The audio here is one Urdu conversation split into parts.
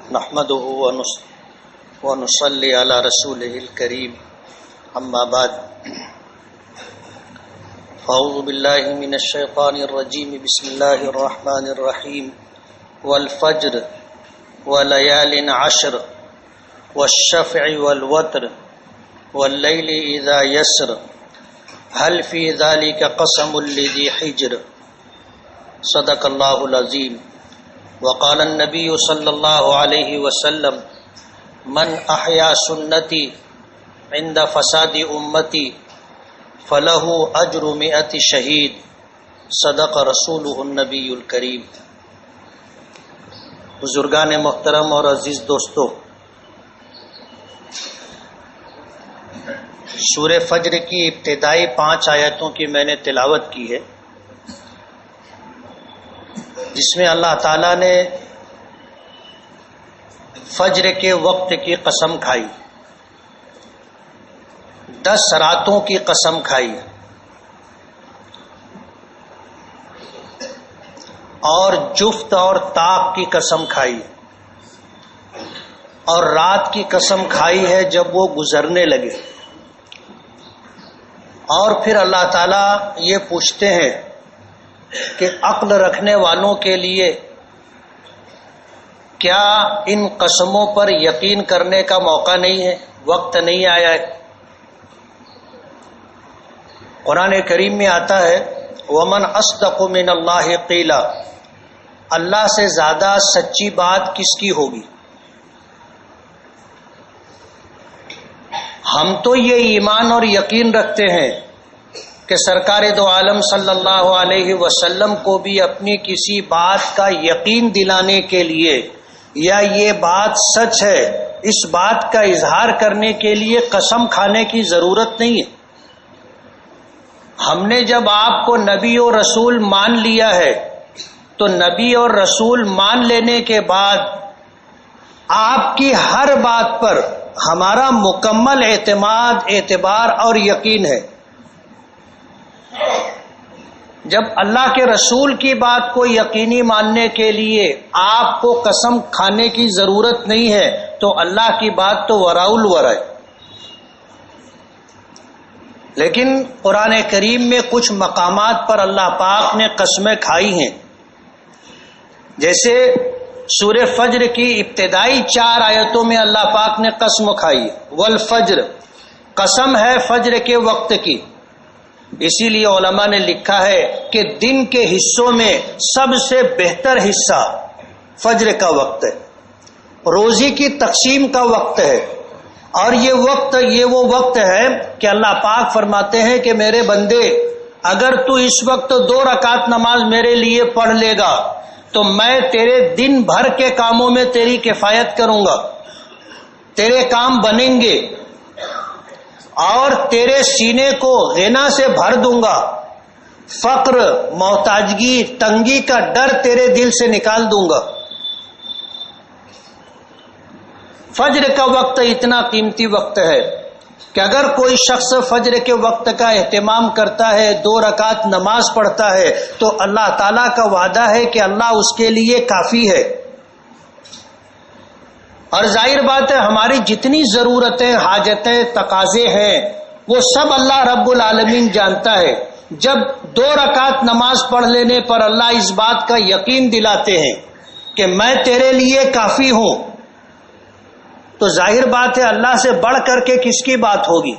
نحمده ونصلي على رسوله الكريم اما بعد اعوذ بالله من الشيطان الرجيم بسم الله الرحمن الرحيم والفجر وليال عشر والشفع والوتر والليل اذا يسر هل في ذلك قسم لذي حجر صدق الله العظيم وقال النبي صلى الله عليه وسلم من احيا سنتي عند فساد امتي فله اجر 100 شهيد صدق رسوله النبي الكريم۔ بزرگان محترم اور عزیز دوستو، سورہ فجر کی ابتدائی 5 آیتوں کی میں نے تلاوت کی ہے، جس میں اللہ تعالیٰ نے فجر کے وقت کی قسم کھائی، 10 راتوں کی قسم کھائی، اور جفت اور طاق کی قسم کھائی، اور رات کی قسم کھائی ہے جب وہ گزرنے لگے۔ اور پھر اللہ تعالیٰ یہ پوچھتے ہیں کہ عقل رکھنے والوں کے لیے کیا ان قسموں پر یقین کرنے کا موقع نہیں ہے، وقت نہیں آیا ہے؟ قرآن کریم میں آتا ہے وَمَنْ أَصْدَقُ مِنَ اللَّهِ قِيلًا، اللہ سے زیادہ سچی بات کس کی ہوگی؟ ہم تو یہ ایمان اور یقین رکھتے ہیں کہ سرکار دو عالم صلی اللہ علیہ وسلم کو بھی اپنی کسی بات کا یقین دلانے کے لیے یا یہ بات سچ ہے اس بات کا اظہار کرنے کے لیے قسم کھانے کی ضرورت نہیں ہے۔ ہم نے جب آپ کو نبی اور رسول مان لیا ہے تو نبی اور رسول مان لینے کے بعد آپ کی ہر بات پر ہمارا مکمل اعتماد، اعتبار اور یقین ہے۔ جب اللہ کے رسول کی بات کو یقینی ماننے کے لیے آپ کو قسم کھانے کی ضرورت نہیں ہے تو اللہ کی بات تو وراء الورا ہے۔ لیکن قرآن کریم میں کچھ مقامات پر اللہ پاک نے قسمیں کھائی ہیں، جیسے سورہ فجر کی ابتدائی 4 آیتوں میں اللہ پاک نے قسم کھائی، والفجر، قسم ہے فجر کے وقت کی۔ اسی لیے علماء نے لکھا ہے کہ دن کے حصوں میں سب سے بہتر حصہ فجر کا وقت ہے، روزی کی تقسیم کا وقت ہے، اور یہ وہ وقت ہے کہ اللہ پاک فرماتے ہیں کہ میرے بندے اگر تو اس وقت 2 رکعت نماز میرے لیے پڑھ لے گا تو میں تیرے دن بھر کے کاموں میں تیری کفایت کروں گا، تیرے کام بنیں گے، اور تیرے سینے کو غنا سے بھر دوں گا، فقر، محتاجگی، تنگی کا ڈر تیرے دل سے نکال دوں گا۔ فجر کا وقت اتنا قیمتی وقت ہے کہ اگر کوئی شخص فجر کے وقت کا اہتمام کرتا ہے، 2 رکعت نماز پڑھتا ہے تو اللہ تعالیٰ کا وعدہ ہے کہ اللہ اس کے لیے کافی ہے۔ اور ظاہر بات ہے ہماری جتنی ضرورتیں، حاجتیں، تقاضے ہیں وہ سب اللہ رب العالمین جانتا ہے۔ جب 2 رکعت نماز پڑھ لینے پر اللہ اس بات کا یقین دلاتے ہیں کہ میں تیرے لیے کافی ہوں، تو ظاہر بات ہے اللہ سے بڑھ کر کے کس کی بات ہوگی؟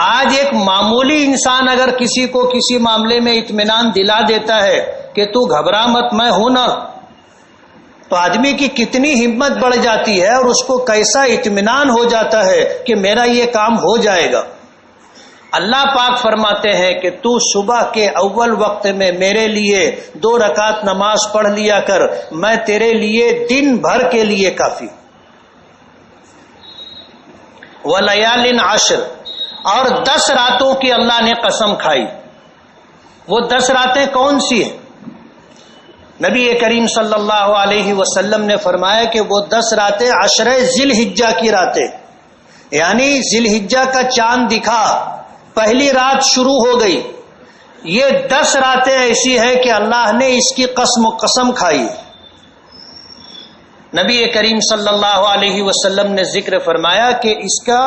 آج ایک معمولی انسان اگر کسی کو کسی معاملے میں اطمینان دلا دیتا ہے کہ تو گھبرا مت، میں ہوں نا، تو آدمی کی کتنی ہمت بڑھ جاتی ہے اور اس کو کیسا اطمینان ہو جاتا ہے کہ میرا یہ کام ہو جائے گا۔ اللہ پاک فرماتے ہیں کہ تو صبح کے اول وقت میں میرے لیے 2 رکعت نماز پڑھ لیا کر، میں تیرے لیے دن بھر کے لیے کافی۔ وَلَيَالٍ عَشْرٍ، اور 10 راتوں کی اللہ نے قسم کھائی۔ وہ 10 راتیں کون سی ہیں؟ نبی کریم صلی اللہ علیہ وسلم نے فرمایا کہ وہ 10 راتیں عشرہ ذی الحجہ کی راتیں، یعنی ذی الحجہ کا چاند دکھا، پہلی رات شروع ہو گئی، یہ 10 راتیں ایسی ہیں کہ اللہ نے اس کی قسم کھائی۔ نبی کریم صلی اللہ علیہ وسلم نے ذکر فرمایا کہ اس کا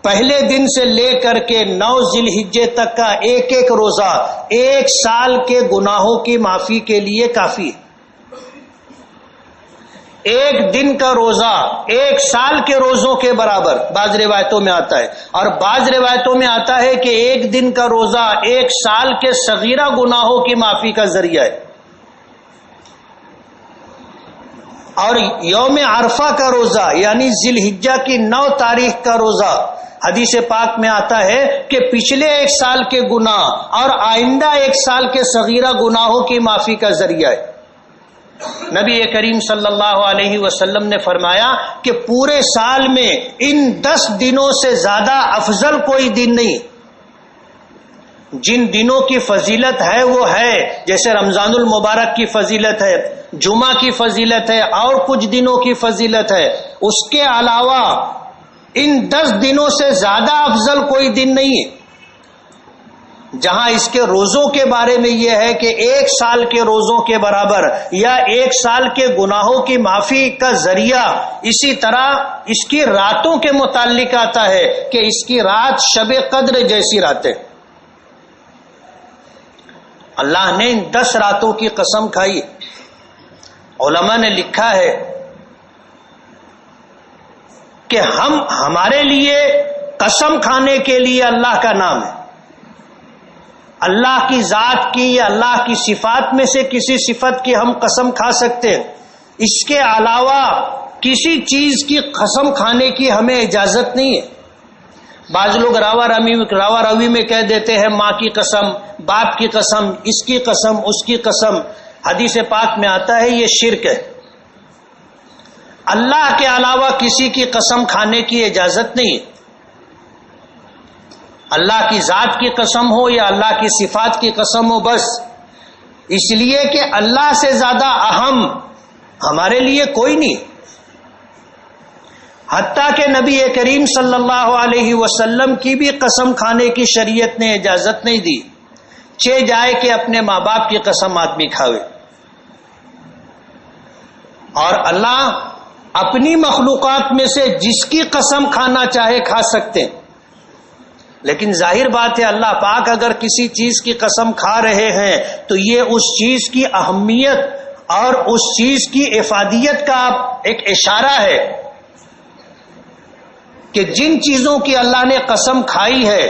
پہلے دن سے لے کر کے 9 ذی الحجہ تک کا ایک ایک روزہ 1 سال کے گناہوں کی معافی کے لیے کافی ہے. ایک دن کا روزہ 1 سال کے روزوں کے برابر بعض روایتوں میں آتا ہے، اور بعض روایتوں میں آتا ہے کہ ایک دن کا روزہ 1 سال کے صغیرہ گناہوں کی معافی کا ذریعہ ہے. اور یوم عرفہ کا روزہ یعنی ذی الحجہ کی 9 تاریخ کا روزہ حدیث پاک میں آتا ہے کہ پچھلے 1 سال کے گناہ اور آئندہ 1 سال کے صغیرہ گناہوں کی معافی کا ذریعہ ہے. نبی کریم صلی اللہ علیہ وسلم نے فرمایا کہ پورے سال میں ان 10 دنوں سے زیادہ افضل کوئی دن نہیں. جن دنوں کی فضیلت ہے وہ ہے، جیسے رمضان المبارک کی فضیلت ہے، جمعہ کی فضیلت ہے، اور کچھ دنوں کی فضیلت ہے. اس کے علاوہ ان 10 دنوں سے زیادہ افضل کوئی دن نہیں ہے. جہاں اس کے روزوں کے بارے میں یہ ہے کہ 1 سال کے روزوں کے برابر یا 1 سال کے گناہوں کی معافی کا ذریعہ، اسی طرح اس کی راتوں کے متعلق آتا ہے کہ اس کی رات شب قدر جیسی راتیں. اللہ نے ان 10 راتوں کی قسم کھائی. علماء نے لکھا ہے کہ ہمارے لیے قسم کھانے کے لیے اللہ کا نام ہے. اللہ کی ذات کی یا اللہ کی صفات میں سے کسی صفت کی ہم قسم کھا سکتے ہیں. اس کے علاوہ کسی چیز کی قسم کھانے کی ہمیں اجازت نہیں ہے. بعض لوگ راوا روی میں کہہ دیتے ہیں ماں کی قسم، باپ کی قسم، اس کی قسم، اس کی قسم. حدیث پاک میں آتا ہے یہ شرک ہے. اللہ کے علاوہ کسی کی قسم کھانے کی اجازت نہیں. اللہ کی ذات کی قسم ہو یا اللہ کی صفات کی قسم ہو، بس اس لیے کہ اللہ سے زیادہ اہم ہمارے لیے کوئی نہیں. حتیٰ کہ نبی کریم صلی اللہ علیہ وسلم کی بھی قسم کھانے کی شریعت نے اجازت نہیں دی. جائے کہ اپنے ماں باپ کی قسم آدمی کھاوے. اور اللہ اپنی مخلوقات میں سے جس کی قسم کھانا چاہے کھا سکتے ہیں. لیکن ظاہر بات ہے اللہ پاک اگر کسی چیز کی قسم کھا رہے ہیں تو یہ اس چیز کی اہمیت اور اس چیز کی افادیت کا ایک اشارہ ہے کہ جن چیزوں کی اللہ نے قسم کھائی ہے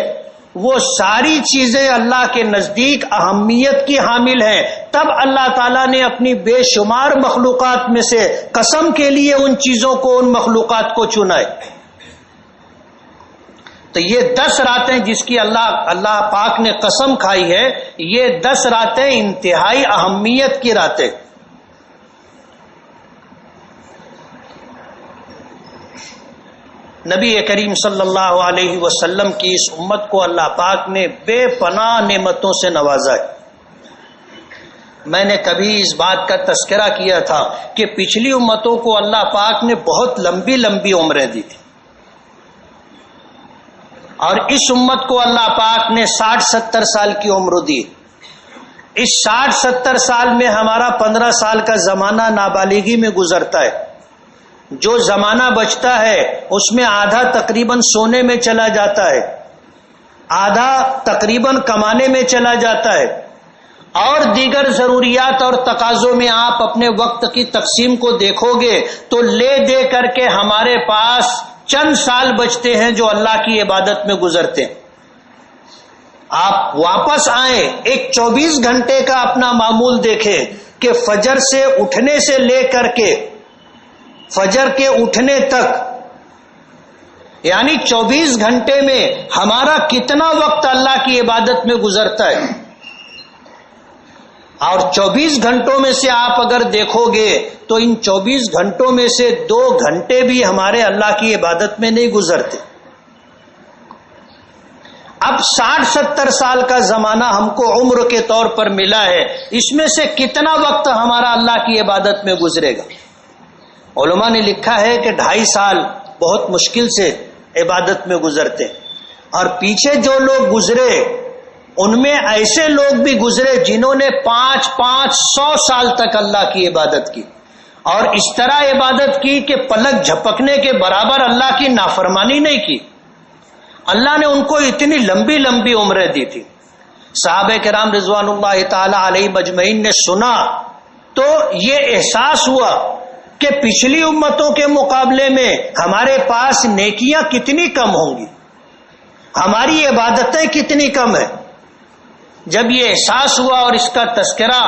وہ ساری چیزیں اللہ کے نزدیک اہمیت کی حامل ہیں. تب اللہ تعالیٰ نے اپنی بے شمار مخلوقات میں سے قسم کے لیے ان چیزوں کو، ان مخلوقات کو چنا ہے. تو یہ 10 راتیں جس کی اللہ پاک نے قسم کھائی ہے، یہ 10 راتیں انتہائی اہمیت کی راتیں. نبی کریم صلی اللہ علیہ وسلم کی اس امت کو اللہ پاک نے بے پناہ نعمتوں سے نوازا ہے. میں نے کبھی اس بات کا تذکرہ کیا تھا کہ پچھلی امتوں کو اللہ پاک نے بہت لمبی لمبی عمریں دی تھی، اور اس امت کو اللہ پاک نے 60-70 سال کی عمر دی. اس 60-70 سال میں ہمارا 15 سال کا زمانہ نابالغی میں گزرتا ہے. جو زمانہ بچتا ہے اس میں آدھا تقریباً سونے میں چلا جاتا ہے، آدھا تقریباً کمانے میں چلا جاتا ہے، اور دیگر ضروریات اور تقاضوں میں آپ اپنے وقت کی تقسیم کو دیکھو گے تو لے دے کر کے ہمارے پاس چند سال بچتے ہیں جو اللہ کی عبادت میں گزرتے ہیں. آپ واپس آئیں، ایک 24 گھنٹے کا اپنا معمول دیکھیں کہ فجر سے اٹھنے سے لے کر کے فجر کے اٹھنے تک، یعنی 24 گھنٹے میں ہمارا کتنا وقت اللہ کی عبادت میں گزرتا ہے. اور 24 گھنٹوں میں سے آپ اگر دیکھو گے تو ان 24 گھنٹوں میں سے 2 گھنٹے بھی ہمارے اللہ کی عبادت میں نہیں گزرتے. اب 60-70 سال کا زمانہ ہم کو عمر کے طور پر ملا ہے، اس میں سے کتنا وقت ہمارا اللہ کی عبادت میں گزرے گا؟ علماء نے لکھا ہے کہ 2.5 سال بہت مشکل سے عبادت میں گزرتے، اور پیچھے جو لوگ گزرے ان میں ایسے لوگ بھی گزرے جنہوں نے 500 سال تک اللہ کی عبادت کی. اور اس طرح عبادت کی کہ پلک جھپکنے کے برابر اللہ کی نافرمانی نہیں کی. اللہ نے ان کو اتنی لمبی لمبی عمریں دی تھی. صحابہ کرام رضوان اللہ تعالی علیہ مجمعین نے سنا تو یہ احساس ہوا کہ پچھلی امتوں کے مقابلے میں ہمارے پاس نیکیاں کتنی کم ہوں گی، ہماری عبادتیں کتنی کم ہیں. جب یہ احساس ہوا اور اس کا تذکرہ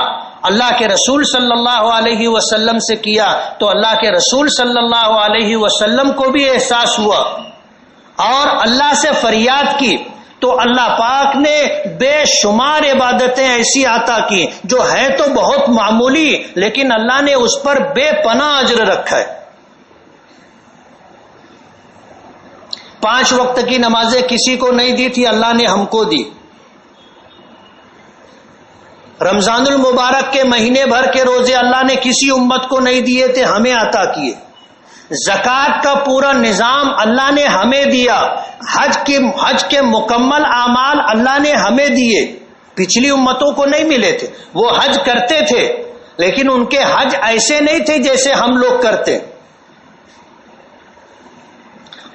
اللہ کے رسول صلی اللہ علیہ وسلم سے کیا تو اللہ کے رسول صلی اللہ علیہ وسلم کو بھی احساس ہوا اور اللہ سے فریاد کی تو اللہ پاک نے بے شمار عبادتیں ایسی عطا کی جو ہیں تو بہت معمولی، لیکن اللہ نے اس پر بے پناہ اجر رکھا ہے. 5 وقت کی نمازیں کسی کو نہیں دی تھی، اللہ نے ہم کو دی. رمضان المبارک کے مہینے بھر کے روزے اللہ نے کسی امت کو نہیں دیے تھے، ہمیں عطا کیے. زکوٰۃ کا پورا نظام اللہ نے ہمیں دیا. حج کے مکمل اعمال اللہ نے ہمیں دیے، پچھلی امتوں کو نہیں ملے تھے. وہ حج کرتے تھے لیکن ان کے حج ایسے نہیں تھے جیسے ہم لوگ کرتے.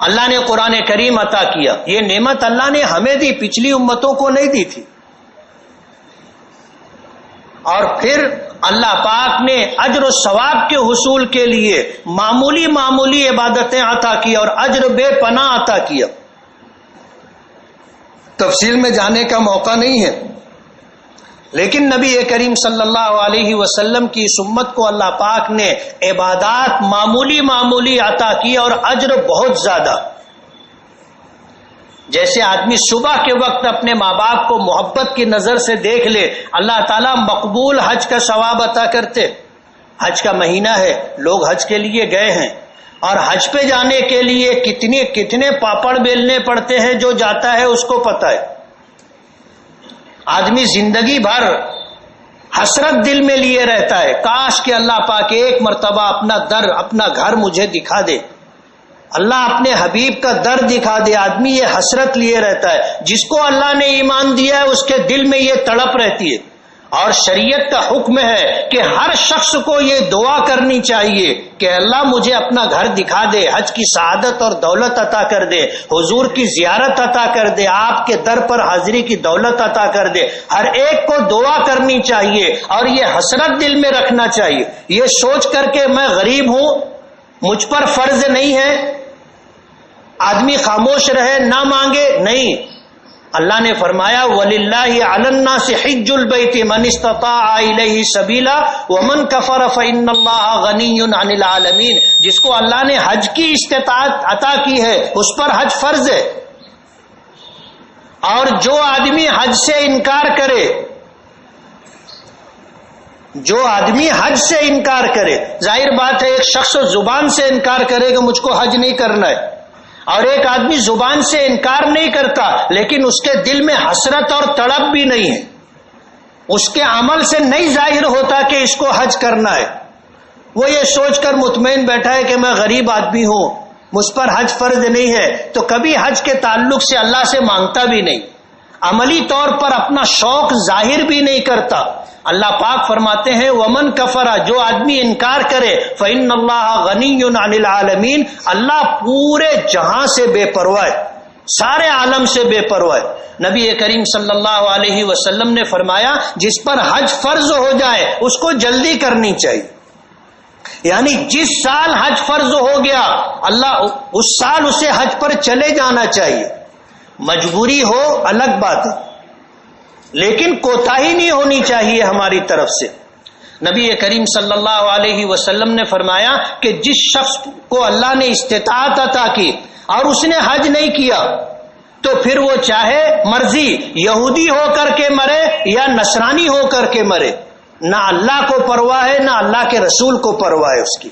اللہ نے قرآن کریم عطا کیا، یہ نعمت اللہ نے ہمیں دی، پچھلی امتوں کو نہیں دی تھی. اور پھر اللہ پاک نے اجر و ثواب کے حصول کے لیے معمولی معمولی عبادتیں عطا کی اور اجر بے پناہ عطا کیا. تفصیل میں جانے کا موقع نہیں ہے، لیکن نبی کریم صلی اللہ علیہ وسلم کی اس امت کو اللہ پاک نے عبادات معمولی معمولی عطا کی اور اجر بہت زیادہ. جیسے آدمی صبح کے وقت اپنے ماں باپ کو محبت کی نظر سے دیکھ لے، اللہ تعالیٰ مقبول حج کا ثواب عطا کرتے. حج کا مہینہ ہے، لوگ حج کے لیے گئے ہیں اور حج پہ جانے کے لیے کتنے پاپڑ بیلنے پڑتے ہیں، جو جاتا ہے اس کو پتہ ہے. آدمی زندگی بھر حسرت دل میں لیے رہتا ہے، کاش کہ اللہ پاک ایک مرتبہ اپنا گھر مجھے دکھا دے، اللہ اپنے حبیب کا در دکھا دے. آدمی یہ حسرت لیے رہتا ہے. جس کو اللہ نے ایمان دیا ہے اس کے دل میں یہ تڑپ رہتی ہے. اور شریعت کا حکم ہے کہ ہر شخص کو یہ دعا کرنی چاہیے کہ اللہ مجھے اپنا گھر دکھا دے، حج کی سعادت اور دولت عطا کر دے، حضور کی زیارت عطا کر دے، آپ کے در پر حاضری کی دولت عطا کر دے. ہر ایک کو دعا کرنی چاہیے اور یہ حسرت دل میں رکھنا چاہیے. یہ سوچ کر کے میں غریب ہوں، مجھ پر فرض نہیں ہے، آدمی خاموش رہے نہ مانگے، نہیں. اللہ نے فرمایا وَلِلَّهِ عَلَى النَّاسِ حِجُّ الْبَيْتِ مَنِ اسْتَطَاعَ إِلَيْهِ سَبِيلًا وَمَنْ كَفَرَ فَإِنَّ اللَّهَ غَنِيٌّ عَنِ الْعَالَمِينَ. جس کو اللہ نے حج کی استطاعت عطا کی ہے اس پر حج فرض ہے. اور جو آدمی حج سے انکار کرے، جو آدمی حج سے انکار کرے، ظاہر بات ہے ایک شخص زبان سے انکار کرے کہ مجھ کو حج نہیں کرنا ہے، اور ایک آدمی زبان سے انکار نہیں کرتا لیکن اس کے دل میں حسرت اور تڑپ بھی نہیں ہے، اس کے عمل سے نہیں ظاہر ہوتا کہ اس کو حج کرنا ہے. وہ یہ سوچ کر مطمئن بیٹھا ہے کہ میں غریب آدمی ہوں، مجھ پر حج فرض نہیں ہے، تو کبھی حج کے تعلق سے اللہ سے مانگتا بھی نہیں، عملی طور پر اپنا شوق ظاہر بھی نہیں کرتا. اللہ پاک فرماتے ہیں ومن کفرا، جو آدمی انکار کرے، فإن اللہ غنی عن العالمین، اللہ پورے جہاں سے بے پرواہ ہے، سارے عالم سے بے پرواہ ہے. نبی کریم صلی اللہ علیہ وسلم نے فرمایا جس پر حج فرض ہو جائے اس کو جلدی کرنی چاہیے. یعنی جس سال حج فرض ہو گیا اللہ اس سال اسے حج پر چلے جانا چاہیے. مجبوری ہو الگ بات ہے، لیکن کوتاہی نہیں ہونی چاہیے ہماری طرف سے. نبی کریم صلی اللہ علیہ وسلم نے فرمایا کہ جس شخص کو اللہ نے استطاعت عطا کی اور اس نے حج نہیں کیا تو پھر وہ چاہے مرضی یہودی ہو کر کے مرے یا نصرانی ہو کر کے مرے، نہ اللہ کو پرواہ ہے نہ اللہ کے رسول کو پرواہ ہے اس کی.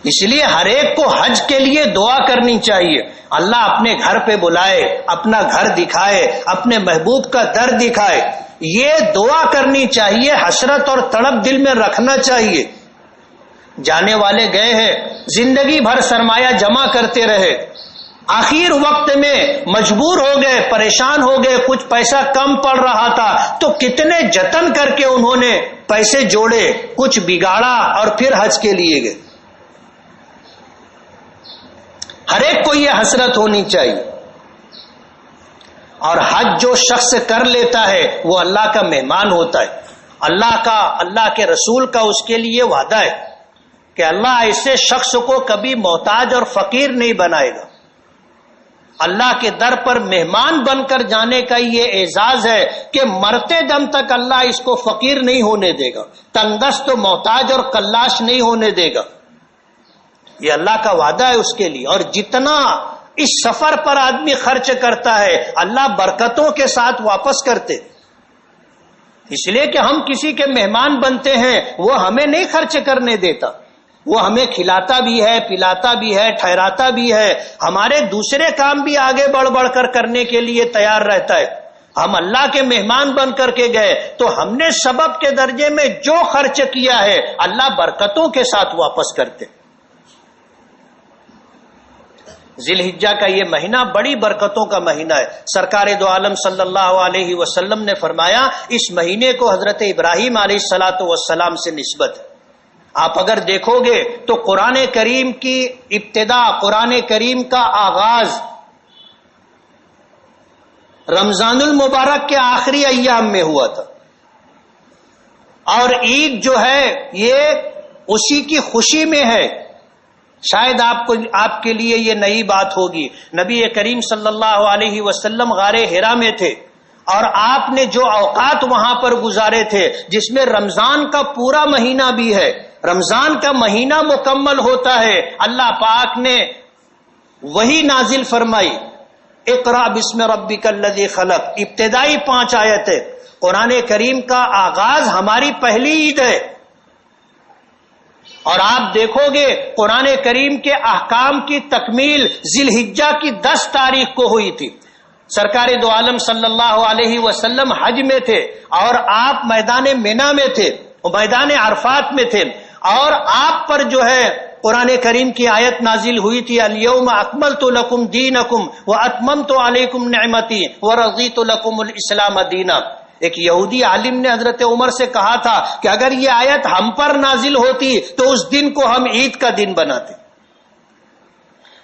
اس لیے ہر ایک کو حج کے لیے دعا کرنی چاہیے. اللہ اپنے گھر پہ بلائے، اپنا گھر دکھائے، اپنے محبوب کا در دکھائے، یہ دعا کرنی چاہیے، حسرت اور تڑپ دل میں رکھنا چاہیے. جانے والے گئے ہیں، زندگی بھر سرمایہ جمع کرتے رہے، آخر وقت میں مجبور ہو گئے، پریشان ہو گئے، کچھ پیسہ کم پڑ رہا تھا تو کتنے جتن کر کے انہوں نے پیسے جوڑے، کچھ بگاڑا اور پھر حج کے لیے گئے۔ ہر ایک کو یہ حسرت ہونی چاہیے۔ اور حج جو شخص کر لیتا ہے وہ اللہ کا مہمان ہوتا ہے۔ اللہ کے رسول کا اس کے لیے وعدہ ہے کہ اللہ ایسے شخص کو کبھی محتاج اور فقیر نہیں بنائے گا۔ اللہ کے در پر مہمان بن کر جانے کا یہ اعزاز ہے کہ مرتے دم تک اللہ اس کو فقیر نہیں ہونے دے گا، تنگست و محتاج اور کلاش نہیں ہونے دے گا۔ یہ اللہ کا وعدہ ہے اس کے لیے۔ اور جتنا اس سفر پر آدمی خرچ کرتا ہے اللہ برکتوں کے ساتھ واپس کرتے، اس لیے کہ ہم کسی کے مہمان بنتے ہیں، وہ ہمیں نہیں خرچ کرنے دیتا، وہ ہمیں کھلاتا بھی ہے، پلاتا بھی ہے، ٹھہراتا بھی ہے، ہمارے دوسرے کام بھی آگے بڑھ بڑھ کر کرنے کے لیے تیار رہتا ہے۔ ہم اللہ کے مہمان بن کر کے گئے تو ہم نے سبب کے درجے میں جو خرچ کیا ہے اللہ برکتوں کے ساتھ واپس کرتے۔ ذی الحجہ کا یہ مہینہ بڑی برکتوں کا مہینہ ہے۔ سرکار دو عالم صلی اللہ علیہ وسلم نے فرمایا اس مہینے کو حضرت ابراہیم علیہ الصلاۃ والسلام سے نسبت ہے۔ آپ اگر دیکھو گے تو قرآن کریم کی ابتدا، قرآن کریم کا آغاز رمضان المبارک کے آخری ایام میں ہوا تھا، اور عید جو ہے یہ اسی کی خوشی میں ہے۔ شاید آپ کے لیے یہ نئی بات ہوگی، نبی کریم صلی اللہ علیہ وسلم غار حرا میں تھے اور آپ نے جو اوقات وہاں پر گزارے تھے جس میں رمضان کا پورا مہینہ بھی ہے، رمضان کا مہینہ مکمل ہوتا ہے، اللہ پاک نے وہی نازل فرمائی، اقرأ بسم ربک الذی خلق، ابتدائی 5 آیتیں۔ قرآن کریم کا آغاز ہماری پہلی عید ہے، اور آپ دیکھو گے قرآن کریم کے احکام کی تکمیل ذی الحجہ کی 10 تاریخ کو ہوئی تھی۔ سرکار دو عالم صلی اللہ علیہ وسلم حج میں تھے اور آپ میدان مینا میں تھے، میدان عرفات میں تھے، اور آپ پر جو ہے قرآن کریم کی آیت نازل ہوئی تھی، الیوم اکملت لکم دینکم واتممت علیکم نعمتی ورضیت لکم الاسلام دینا۔ ایک یہودی عالم نے حضرت عمر سے کہا تھا کہ اگر یہ آیت ہم پر نازل ہوتی تو اس دن کو ہم عید کا دن بناتے۔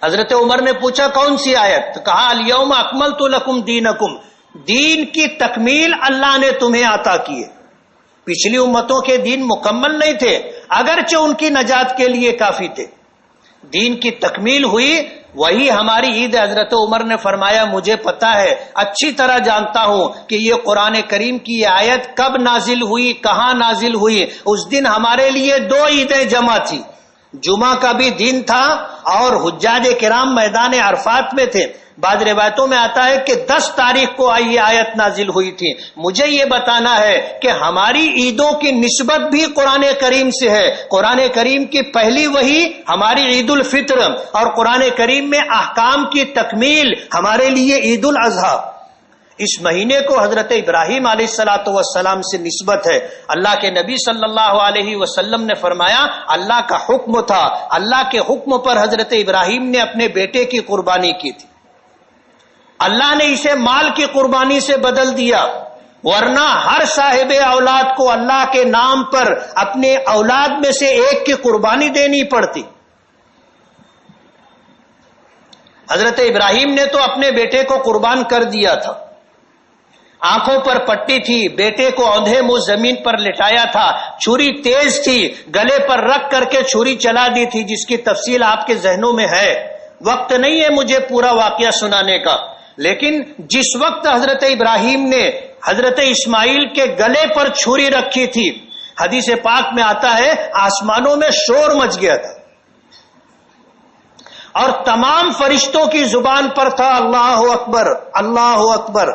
حضرت عمر نے پوچھا کون سی آیت؟ تو کہا الیوم اکملت لکم دینکم، دین کی تکمیل اللہ نے تمہیں عطا کی ہے۔ پچھلی امتوں کے دین مکمل نہیں تھے، اگرچہ ان کی نجات کے لیے کافی تھے، دین کی تکمیل ہوئی، وہی ہماری عید۔ حضرت عمر نے فرمایا مجھے پتا ہے، اچھی طرح جانتا ہوں کہ یہ قرآن کریم کی آیت کب نازل ہوئی، کہاں نازل ہوئی۔ اس دن ہمارے لیے 2 عیدیں جمع تھی، جمعہ کا بھی دن تھا اور حجاج کرام میدان عرفات میں تھے۔ بعض روایتوں میں آتا ہے کہ 10 تاریخ کو یہ آیت نازل ہوئی تھی۔ مجھے یہ بتانا ہے کہ ہماری عیدوں کی نسبت بھی قرآن کریم سے ہے۔ قرآن کریم کی پہلی وحی ہماری عید الفطر، اور قرآن کریم میں احکام کی تکمیل ہمارے لیے عید الاضحیٰ۔ اس مہینے کو حضرت ابراہیم علیہ الصلاۃ والسلام سے نسبت ہے۔ اللہ کے نبی صلی اللہ علیہ وسلم نے فرمایا اللہ کا حکم تھا، اللہ کے حکم پر حضرت ابراہیم نے اپنے بیٹے کی قربانی کی تھی، اللہ نے اسے مال کی قربانی سے بدل دیا، ورنہ ہر صاحب اولاد کو اللہ کے نام پر اپنے اولاد میں سے ایک کی قربانی دینی پڑتی۔ حضرت ابراہیم نے تو اپنے بیٹے کو قربان کر دیا تھا، آنکھوں پر پٹی تھی، بیٹے کو اندھے منہ زمین پر لٹایا تھا، چھری تیز تھی، گلے پر رکھ کر کے چھری چلا دی تھی، جس کی تفصیل آپ کے ذہنوں میں ہے، وقت نہیں ہے مجھے پورا واقعہ سنانے کا۔ لیکن جس وقت حضرت ابراہیم نے حضرت اسماعیل کے گلے پر چھری رکھی تھی، حدیث پاک میں آتا ہے آسمانوں میں شور مچ گیا تھا، اور تمام فرشتوں کی زبان پر تھا اللہ اکبر اللہ اکبر۔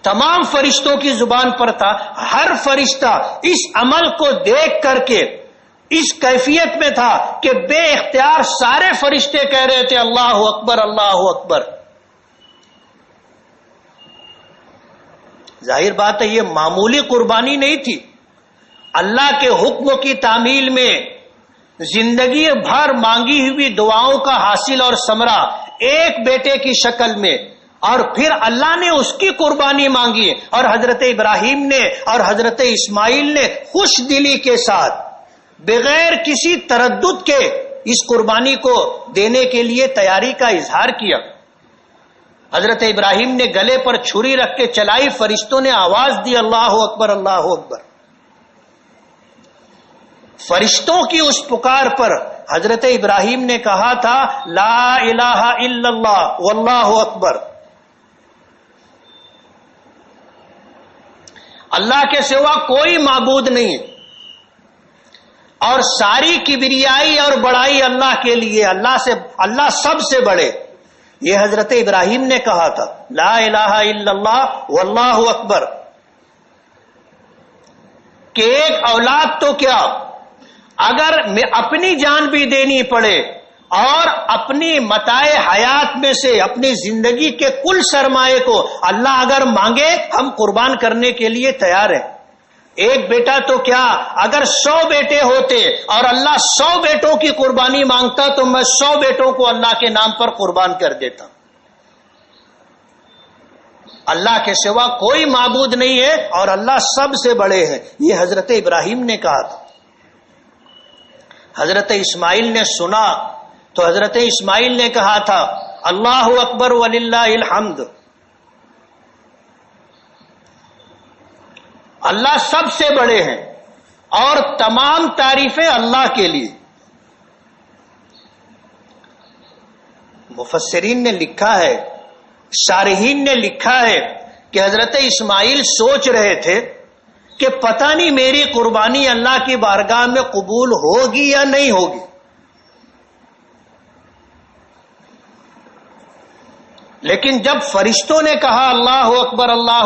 تمام فرشتوں کی زبان پر تھا، ہر فرشتہ اس عمل کو دیکھ کر کے اس کیفیت میں تھا کہ بے اختیار سارے فرشتے کہہ رہے تھے اللہ اکبر اللہ اکبر۔ ظاہر بات ہے یہ معمولی قربانی نہیں تھی، اللہ کے حکم کی تعمیل میں زندگی بھر مانگی ہوئی دعاؤں کا حاصل اور ثمرہ ایک بیٹے کی شکل میں، اور پھر اللہ نے اس کی قربانی مانگی، اور حضرت ابراہیم نے اور حضرت اسماعیل نے خوش دلی کے ساتھ بغیر کسی تردد کے اس قربانی کو دینے کے لیے تیاری کا اظہار کیا۔ حضرت ابراہیم نے گلے پر چھری رکھ کے چلائی، فرشتوں نے آواز دی اللہ اکبر اللہ اکبر۔ فرشتوں کی اس پکار پر حضرت ابراہیم نے کہا تھا لا الہ الا اللہ واللہ اکبر، اللہ کے سوا کوئی معبود نہیں، اور ساری کبریائی اور بڑائی اللہ کے لیے، اللہ سب سے بڑے۔ یہ حضرت ابراہیم نے کہا تھا لا الہ الا اللہ واللہ اکبر، کہ ایک اولاد تو کیا، اگر اپنی جان بھی دینی پڑے اور اپنی متاع حیات میں سے اپنی زندگی کے کل سرمایے کو اللہ اگر مانگے ہم قربان کرنے کے لیے تیار ہیں۔ ایک بیٹا تو کیا، اگر 100 بیٹے ہوتے اور اللہ 100 بیٹوں کی قربانی مانگتا تو میں 100 بیٹوں کو اللہ کے نام پر قربان کر دیتا۔ اللہ کے سوا کوئی معبود نہیں ہے اور اللہ سب سے بڑے ہیں، یہ حضرت ابراہیم نے کہا تھا۔ حضرت اسماعیل نے سنا تو حضرت اسماعیل نے کہا تھا اللہ اکبر وللہ الحمد، اللہ سب سے بڑے ہیں اور تمام تعریفیں اللہ کے لیے۔ مفسرین نے لکھا ہے، شارحین نے لکھا ہے کہ حضرت اسماعیل سوچ رہے تھے کہ پتہ نہیں میری قربانی اللہ کی بارگاہ میں قبول ہوگی یا نہیں ہوگی، لیکن جب فرشتوں نے کہا اللہ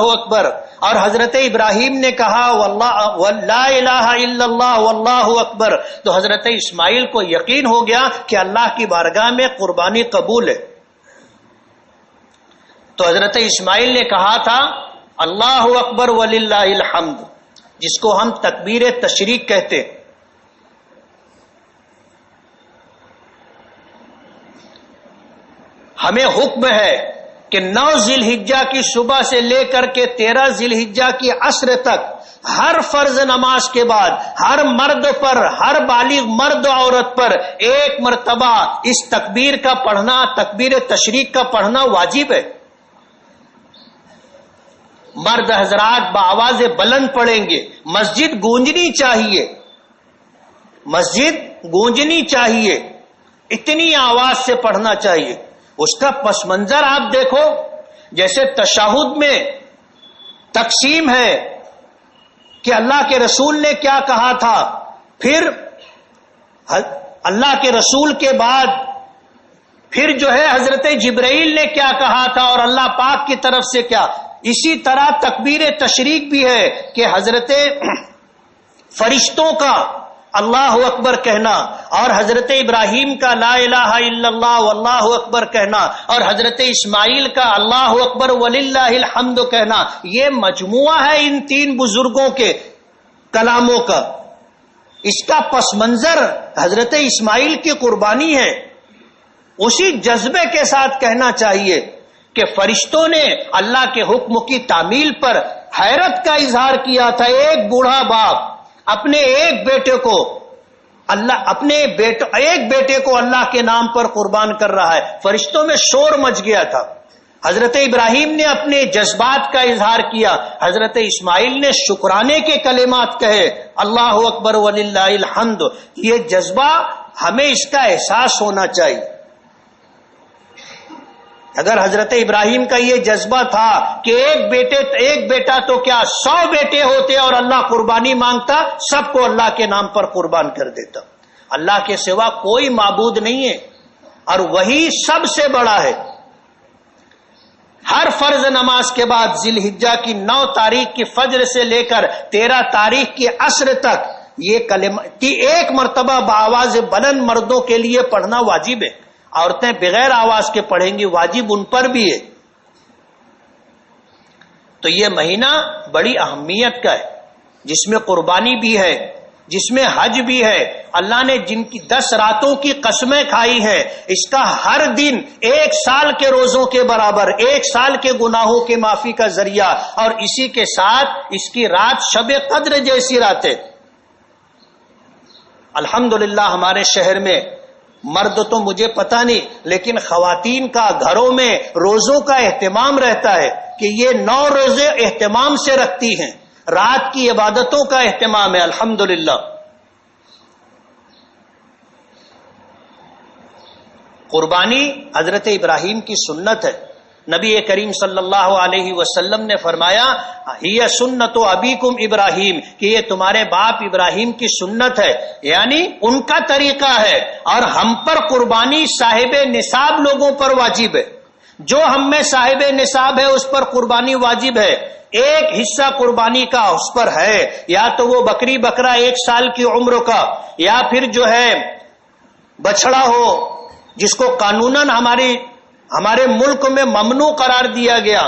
اکبر اور حضرت ابراہیم نے کہا لا الہ الا اللہ واللہ اکبر، تو حضرت اسماعیل کو یقین ہو گیا کہ اللہ کی بارگاہ میں قربانی قبول ہے۔ تو حضرت اسماعیل نے کہا تھا اللہ اکبر وللہ الحمد، جس کو ہم تکبیر تشریق کہتے۔ ہمیں حکم ہے کہ 9 ذی الحجہ کی صبح سے لے کر کے 13 ذی الحجہ کی عصر تک ہر فرض نماز کے بعد ہر مرد پر، ہر بالغ مرد و عورت پر ایک مرتبہ اس تکبیر کا پڑھنا، تکبیر تشریق کا پڑھنا واجب ہے۔ مرد حضرات بآواز بلند پڑھیں گے، مسجد گونجنی چاہیے، مسجد گونجنی چاہیے، اتنی آواز سے پڑھنا چاہیے۔ اس کا پس منظر آپ دیکھو، جیسے تشہد میں تقسیم ہے کہ اللہ کے رسول نے کیا کہا تھا، پھر اللہ کے رسول کے بعد پھر جو ہے حضرت جبرائیل نے کیا کہا تھا اور اللہ پاک کی طرف سے کیا۔ اسی طرح تکبیر تشریق بھی ہے کہ حضرت فرشتوں کا اللہ اکبر کہنا اور حضرت ابراہیم کا لا الہ الا اللہ واللہ اکبر کہنا اور حضرت اسماعیل کا اللہ اکبر وللہ الحمد کہنا، یہ مجموعہ ہے ان 3 بزرگوں کے کلاموں کا۔ اس کا پس منظر حضرت اسماعیل کی قربانی ہے۔ اسی جذبے کے ساتھ کہنا چاہیے کہ فرشتوں نے اللہ کے حکم کی تعمیل پر حیرت کا اظہار کیا تھا۔ ایک بوڑھا باپ اپنے ایک بیٹے کو اللہ کے نام پر قربان کر رہا ہے، فرشتوں میں شور مچ گیا تھا۔ حضرت ابراہیم نے اپنے جذبات کا اظہار کیا، حضرت اسماعیل نے شکرانے کے کلمات کہے اللہ اکبر وللہ الحمد۔ یہ جذبہ ہمیں اس کا احساس ہونا چاہیے۔ اگر حضرت ابراہیم کا یہ جذبہ تھا کہ ایک بیٹا تو کیا 100 بیٹے ہوتے اور اللہ قربانی مانگتا، سب کو اللہ کے نام پر قربان کر دیتا۔ اللہ کے سوا کوئی معبود نہیں ہے اور وہی سب سے بڑا ہے۔ ہر فرض نماز کے بعد ذی الحجہ کی 9 تاریخ کی فجر سے لے کر 13 تاریخ کی عصر تک یہ کلمہ ایک مرتبہ بآواز بلند مردوں کے لیے پڑھنا واجب ہے۔ عورتیں بغیر آواز کے پڑھیں گی، واجب ان پر بھی ہے۔ تو یہ مہینہ بڑی اہمیت کا ہے، جس میں قربانی بھی ہے جس میں حج بھی ہے، اللہ نے جن کی 10 راتوں کی قسمیں کھائی ہیں، اس کا ہر دن 1 سال کے روزوں کے برابر، 1 سال کے گناہوں کے معافی کا ذریعہ، اور اسی کے ساتھ اس کی رات شب قدر جیسی رات ہے۔ الحمدللہ ہمارے شہر میں مرد تو مجھے پتہ نہیں، لیکن خواتین کا گھروں میں روزوں کا اہتمام رہتا ہے کہ یہ 9 روزے اہتمام سے رکھتی ہیں، رات کی عبادتوں کا اہتمام ہے الحمدللہ۔ قربانی حضرت ابراہیم کی سنت ہے۔ نبی کریم صلی اللہ علیہ وسلم نے فرمایا ہی سنت ابیکم ابراہیم، کہ یہ تمہارے باپ ابراہیم کی سنت ہے، یعنی ان کا طریقہ ہے، اور ہم پر قربانی صاحب نصاب لوگوں پر واجب ہے۔ جو ہم میں صاحب نصاب ہے اس پر قربانی واجب ہے۔ ایک حصہ قربانی کا اس پر ہے، یا تو وہ بکری بکرا 1 سال کی عمر کا، یا پھر جو ہے بچڑا ہو جس کو قانوناً ہمارے ملک میں ممنوع قرار دیا گیا،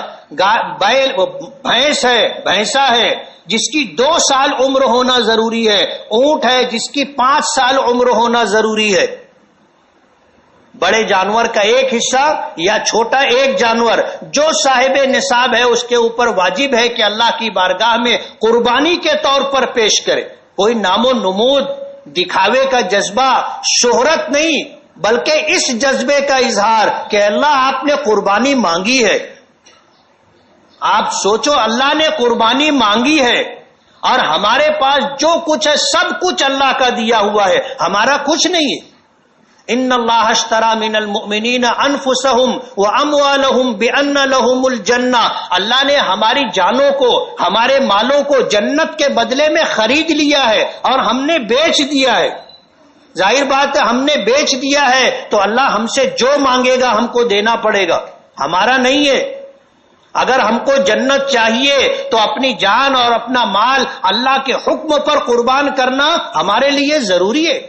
بھینسا ہے جس کی 2 سال عمر ہونا ضروری ہے، اونٹ ہے جس کی 5 سال عمر ہونا ضروری ہے۔ بڑے جانور کا ایک حصہ یا چھوٹا ایک جانور جو صاحب نصاب ہے اس کے اوپر واجب ہے کہ اللہ کی بارگاہ میں قربانی کے طور پر پیش کرے۔ کوئی نام و نمود، دکھاوے کا جذبہ، شہرت نہیں، بلکہ اس جذبے کا اظہار کہ اللہ آپ نے قربانی مانگی ہے۔ آپ سوچو، اللہ نے قربانی مانگی ہے اور ہمارے پاس جو کچھ ہے سب کچھ اللہ کا دیا ہوا ہے، ہمارا کچھ نہیں ہے۔ ان اللہ اشترى من المؤمنین انفسهم واموالهم بان لهم الجنہ، اللہ نے ہماری جانوں کو، ہمارے مالوں کو جنت کے بدلے میں خرید لیا ہے اور ہم نے بیچ دیا ہے۔ ظاہر بات ہے، ہم نے بیچ دیا ہے تو اللہ ہم سے جو مانگے گا ہم کو دینا پڑے گا، ہمارا نہیں ہے۔ اگر ہم کو جنت چاہیے تو اپنی جان اور اپنا مال اللہ کے حکم پر قربان کرنا ہمارے لیے ضروری ہے۔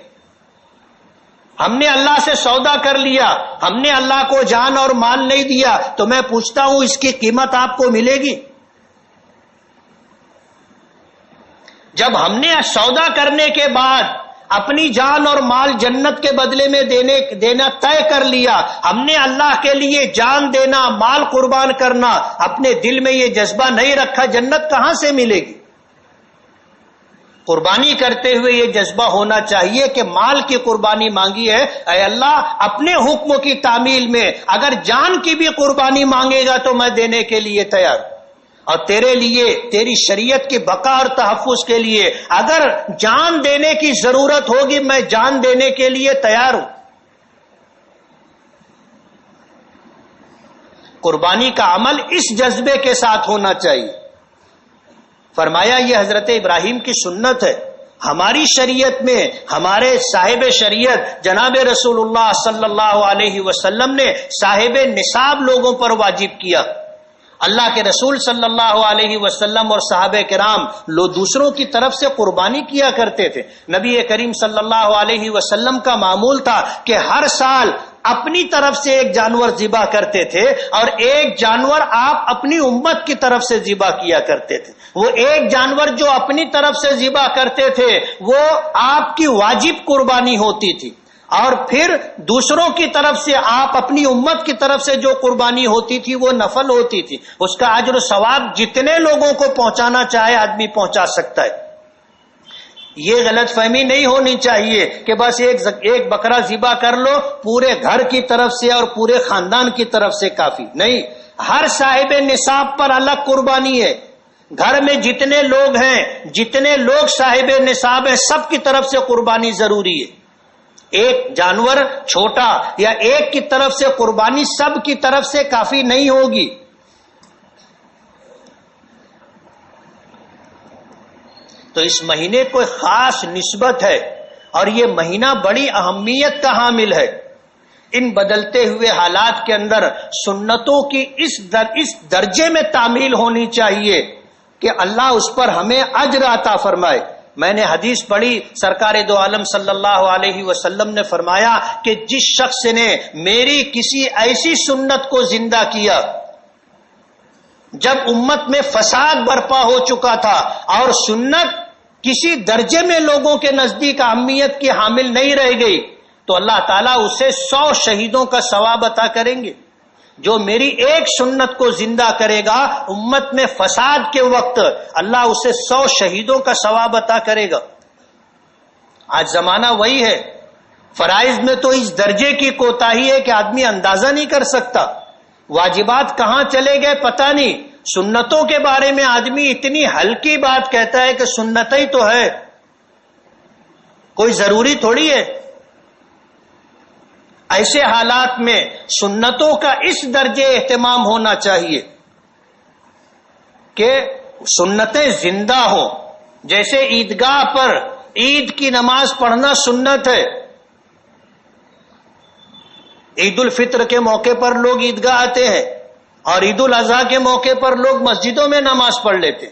ہم نے اللہ سے سودا کر لیا، ہم نے اللہ کو جان اور مال نہیں دیا، تو میں پوچھتا ہوں اس کی قیمت آپ کو ملے گی؟ جب ہم نے سودا کرنے کے بعد اپنی جان اور مال جنت کے بدلے میں دینا طے کر لیا، ہم نے اللہ کے لیے جان دینا، مال قربان کرنا، اپنے دل میں یہ جذبہ نہیں رکھا، جنت کہاں سے ملے گی؟ قربانی کرتے ہوئے یہ جذبہ ہونا چاہیے کہ مال کی قربانی مانگی ہے، اے اللہ اپنے حکم کی تعمیل میں اگر جان کی بھی قربانی مانگے گا تو میں دینے کے لیے تیار، اور تیرے لیے، تیری شریعت کی بقا اور تحفظ کے لیے اگر جان دینے کی ضرورت ہوگی میں جان دینے کے لیے تیار ہوں۔ قربانی کا عمل اس جذبے کے ساتھ ہونا چاہیے۔ فرمایا یہ حضرت ابراہیم کی سنت ہے۔ ہماری شریعت میں ہمارے صاحب شریعت جناب رسول اللہ صلی اللہ علیہ وسلم نے صاحب نصاب لوگوں پر واجب کیا۔ اللہ کے رسول صلی اللہ علیہ وسلم اور صحابہ کرام دوسروں کی طرف سے قربانی کیا کرتے تھے۔ نبی کریم صلی اللہ علیہ وسلم کا معمول تھا کہ ہر سال اپنی طرف سے ایک جانور ذبح کرتے تھے، اور ایک جانور آپ اپنی امت کی طرف سے ذبح کیا کرتے تھے۔ وہ ایک جانور جو اپنی طرف سے ذبح کرتے تھے وہ آپ کی واجب قربانی ہوتی تھی، اور پھر دوسروں کی طرف سے آپ اپنی امت کی طرف سے جو قربانی ہوتی تھی وہ نفل ہوتی تھی۔ اس کا اجر و ثواب جتنے لوگوں کو پہنچانا چاہے آدمی پہنچا سکتا ہے۔ یہ غلط فہمی نہیں ہونی چاہیے کہ بس ایک بکرا ذبح کر لو پورے گھر کی طرف سے اور پورے خاندان کی طرف سے کافی نہیں، ہر صاحب نصاب پر الگ قربانی ہے۔ گھر میں جتنے لوگ ہیں، جتنے لوگ صاحب نصاب ہیں، سب کی طرف سے قربانی ضروری ہے۔ ایک جانور چھوٹا یا ایک کی طرف سے قربانی سب کی طرف سے کافی نہیں ہوگی۔ تو اس مہینے کو خاص نسبت ہے، اور یہ مہینہ بڑی اہمیت کا حامل ہے۔ ان بدلتے ہوئے حالات کے اندر سنتوں کی اس درجے میں تعمیل ہونی چاہیے کہ اللہ اس پر ہمیں اجر عطا فرمائے۔ میں نے حدیث پڑھی، سرکار دو عالم صلی اللہ علیہ وسلم نے فرمایا کہ جس شخص نے میری کسی ایسی سنت کو زندہ کیا جب امت میں فساد برپا ہو چکا تھا اور سنت کسی درجے میں لوگوں کے نزدیک اہمیت کی حامل نہیں رہ گئی تو اللہ تعالیٰ اسے 100 شہیدوں کا ثواب عطا کریں گے. جو میری ایک سنت کو زندہ کرے گا امت میں فساد کے وقت اللہ اسے 100 شہیدوں کا ثواب عطا کرے گا. آج زمانہ وہی ہے. فرائض میں تو اس درجے کی کوتاہی ہے کہ آدمی اندازہ نہیں کر سکتا. واجبات کہاں چلے گئے پتہ نہیں. سنتوں کے بارے میں آدمی اتنی ہلکی بات کہتا ہے کہ سنتیں ہی تو ہے، کوئی ضروری تھوڑی ہے. ایسے حالات میں سنتوں کا اس درجے اہتمام ہونا چاہیے کہ سنتیں زندہ ہوں. جیسے عیدگاہ پر عید کی نماز پڑھنا سنت ہے. عید الفطر کے موقع پر لوگ عیدگاہ آتے ہیں اور عید الاضحیٰ کے موقع پر لوگ مسجدوں میں نماز پڑھ لیتے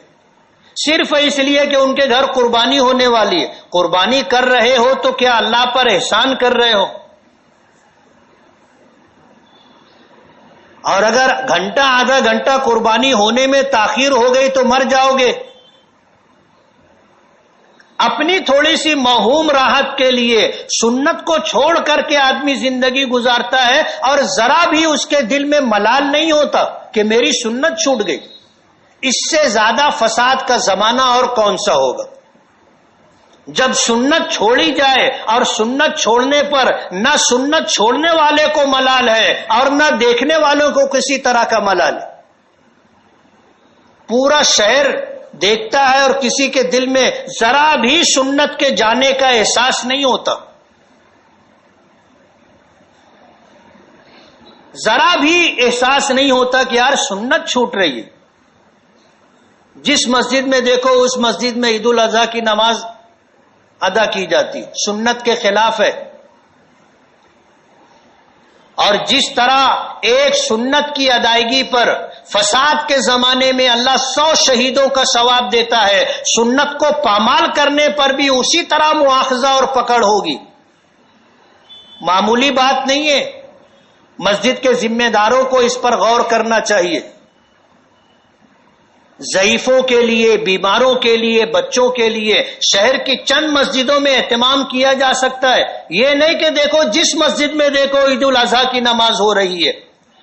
صرف اس لیے کہ ان کے گھر قربانی ہونے والی ہے. قربانی کر رہے ہو تو کیا اللہ پر احسان کر رہے ہو؟ اور اگر گھنٹہ آدھا گھنٹہ قربانی ہونے میں تاخیر ہو گئی تو مر جاؤ گے. اپنی تھوڑی سی موہوم راحت کے لیے سنت کو چھوڑ کر کے آدمی زندگی گزارتا ہے اور ذرا بھی اس کے دل میں ملال نہیں ہوتا کہ میری سنت چھوٹ گئی. اس سے زیادہ فساد کا زمانہ اور کون سا ہوگا؟ جب سنت چھوڑی جائے اور سنت چھوڑنے پر نہ سنت چھوڑنے والے کو ملال ہے اور نہ دیکھنے والوں کو کسی طرح کا ملال ہے. پورا شہر دیکھتا ہے اور کسی کے دل میں ذرا بھی سنت کے جانے کا احساس نہیں ہوتا. ذرا بھی احساس نہیں ہوتا کہ یار سنت چھوٹ رہی ہے. جس مسجد میں دیکھو اس مسجد میں عید الاضحیٰ کی نماز ادا کی جاتی، سنت کے خلاف ہے. اور جس طرح ایک سنت کی ادائیگی پر فساد کے زمانے میں اللہ 100 شہیدوں کا ثواب دیتا ہے، سنت کو پامال کرنے پر بھی اسی طرح مواخذہ اور پکڑ ہوگی. معمولی بات نہیں ہے. مسجد کے ذمہ داروں کو اس پر غور کرنا چاہیے. ضعیفوں کے لیے، بیماروں کے لیے، بچوں کے لیے شہر کی چند مسجدوں میں اہتمام کیا جا سکتا ہے. یہ نہیں کہ دیکھو جس مسجد میں دیکھو عید الاضحیٰ کی نماز ہو رہی ہے.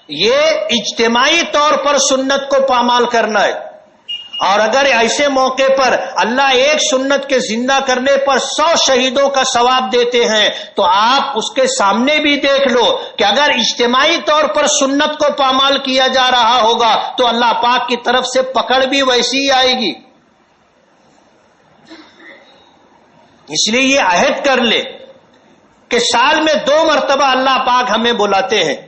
یہ اجتماعی طور پر سنت کو پامال کرنا ہے. اور اگر ایسے موقع پر اللہ ایک سنت کے زندہ کرنے پر 100 شہیدوں کا ثواب دیتے ہیں تو آپ اس کے سامنے بھی دیکھ لو کہ اگر اجتماعی طور پر سنت کو پامال کیا جا رہا ہوگا تو اللہ پاک کی طرف سے پکڑ بھی ویسی ہی آئے گی. اس لیے یہ عہد کر لے کہ سال میں 2 مرتبہ اللہ پاک ہمیں بلاتے ہیں.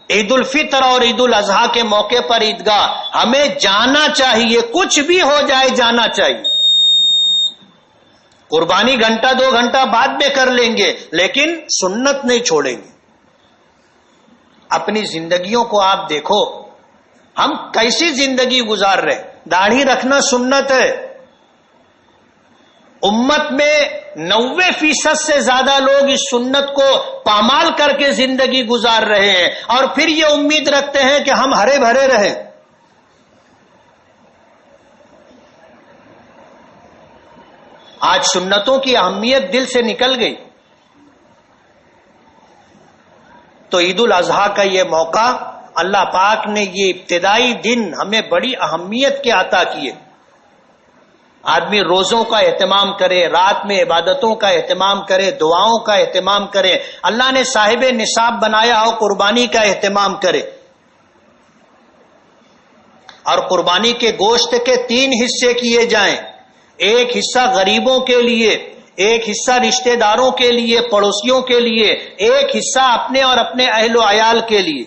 عید الفطر اور عید الاضحیٰ کے موقع پر عیدگاہ ہمیں جانا چاہیے. کچھ بھی ہو جائے جانا چاہیے. قربانی گھنٹہ 2 گھنٹہ بعد میں کر لیں گے لیکن سنت نہیں چھوڑیں گے. اپنی زندگیوں کو آپ دیکھو، ہم کیسی زندگی گزار رہے. داڑھی رکھنا سنت ہے. امت میں 90% سے زیادہ لوگ اس سنت کو پامال کر کے زندگی گزار رہے ہیں اور پھر یہ امید رکھتے ہیں کہ ہم ہرے بھرے رہیں. آج سنتوں کی اہمیت دل سے نکل گئی. تو عید الاضحیٰ کا یہ موقع اللہ پاک نے یہ ابتدائی دن ہمیں بڑی اہمیت کے عطا کیے. آدمی روزوں کا اہتمام کرے، رات میں عبادتوں کا اہتمام کرے، دعاؤں کا اہتمام کرے. اللہ نے صاحب نصاب بنایا ہو قربانی کا اہتمام کرے. اور قربانی کے گوشت کے 3 حصے کیے جائیں. ایک حصہ غریبوں کے لیے، ایک حصہ رشتہ داروں کے لیے، پڑوسیوں کے لیے، ایک حصہ اپنے اور اپنے اہل و عیال کے لیے.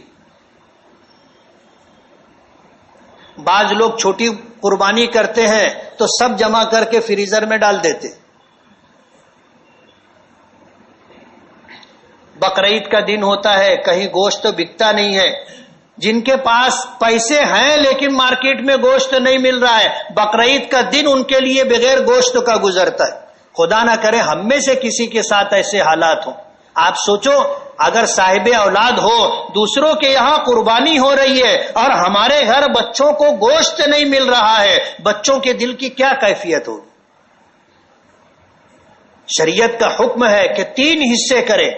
بعض لوگ چھوٹی قربانی کرتے ہیں تو سب جمع کر کے فریزر میں ڈال دیتے. بقرعید کا دن ہوتا ہے، کہیں گوشت تو بکتا نہیں ہے. جن کے پاس پیسے ہیں لیکن مارکیٹ میں گوشت نہیں مل رہا ہے، بقرعید کا دن ان کے لیے بغیر گوشت کا گزرتا ہے. خدا نہ کرے ہم میں سے کسی کے ساتھ ایسے حالات ہوں. آپ سوچو اگر صاحب اولاد ہو، دوسروں کے یہاں قربانی ہو رہی ہے اور ہمارے گھر بچوں کو گوشت نہیں مل رہا ہے، بچوں کے دل کی کیا کیفیت ہوگی؟ شریعت کا حکم ہے کہ 3 حصے کریں،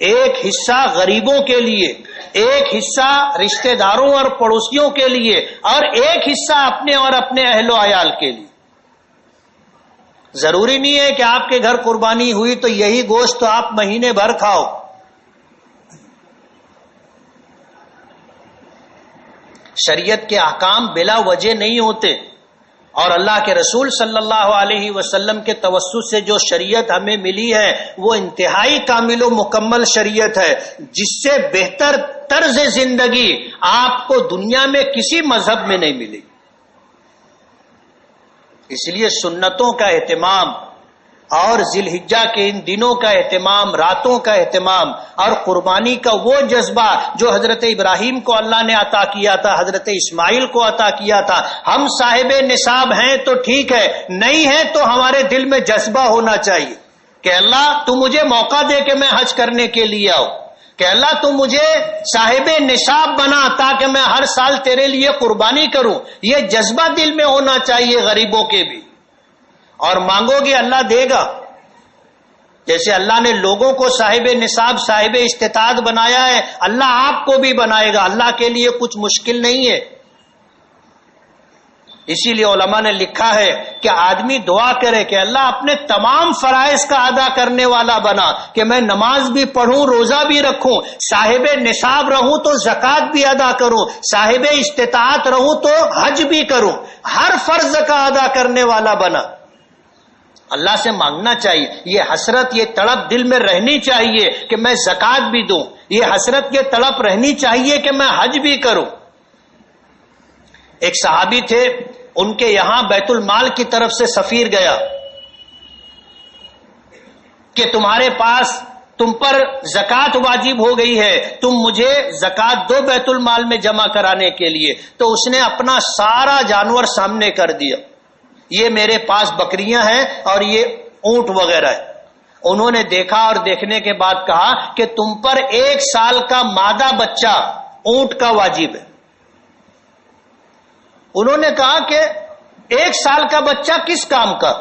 ایک حصہ غریبوں کے لیے، ایک حصہ رشتہ داروں اور پڑوسیوں کے لیے، اور ایک حصہ اپنے اور اپنے اہل و عیال کے لیے۔ ضروری نہیں ہے کہ آپ کے گھر قربانی ہوئی تو یہی گوشت تو آپ مہینے بھر کھاؤ۔ شریعت کے احکام بلا وجہ نہیں ہوتے، اور اللہ کے رسول صلی اللہ علیہ وسلم کے توسط سے جو شریعت ہمیں ملی ہے وہ انتہائی کامل و مکمل شریعت ہے، جس سے بہتر طرز زندگی آپ کو دنیا میں کسی مذہب میں نہیں ملی۔ اس لیے سنتوں کا اہتمام اور ذی الحجہ کے ان دنوں کا اہتمام، راتوں کا اہتمام، اور قربانی کا وہ جذبہ جو حضرت ابراہیم کو اللہ نے عطا کیا تھا، حضرت اسماعیل کو عطا کیا تھا۔ ہم صاحب نصاب ہیں تو ٹھیک ہے، نہیں ہے تو ہمارے دل میں جذبہ ہونا چاہیے کہ اللہ تو مجھے موقع دے کہ میں حج کرنے کے لیے آؤں، کہ اللہ تو مجھے صاحب نصاب بنا تاکہ میں ہر سال تیرے لیے قربانی کروں۔ یہ جذبہ دل میں ہونا چاہیے غریبوں کے بھی، اور مانگو گے اللہ دے گا۔ جیسے اللہ نے لوگوں کو صاحب نصاب، صاحب استطاعت بنایا ہے، اللہ آپ کو بھی بنائے گا۔ اللہ کے لیے کچھ مشکل نہیں ہے۔ اسی لیے علماء نے لکھا ہے کہ آدمی دعا کرے کہ اللہ اپنے تمام فرائض کا ادا کرنے والا بنا، کہ میں نماز بھی پڑھوں، روزہ بھی رکھوں، صاحب نصاب رہوں تو زکوٰۃ بھی ادا کروں، صاحب استطاعت رہوں تو حج بھی کروں، ہر فرض کا ادا کرنے والا بنا۔ اللہ سے مانگنا چاہیے، یہ حسرت، یہ تڑپ دل میں رہنی چاہیے کہ میں زکوٰۃ بھی دوں، یہ حسرت، یہ تڑپ رہنی چاہیے کہ میں حج بھی کروں۔ ایک صحابی تھے، ان کے یہاں بیت المال کی طرف سے سفیر گیا کہ تمہارے پاس، تم پر زکوٰۃ واجب ہو گئی ہے، تم مجھے زکوٰۃ دو بیت المال میں جمع کرانے کے لیے۔ تو اس نے اپنا سارا جانور سامنے کر دیا، یہ میرے پاس بکریاں ہیں اور یہ اونٹ وغیرہ ہے۔ انہوں نے دیکھا اور دیکھنے کے بعد کہا کہ تم پر 1 سال کا مادہ بچہ اونٹ کا واجب ہے۔ انہوں نے کہا کہ 1 سال کا بچہ کس کام کا؟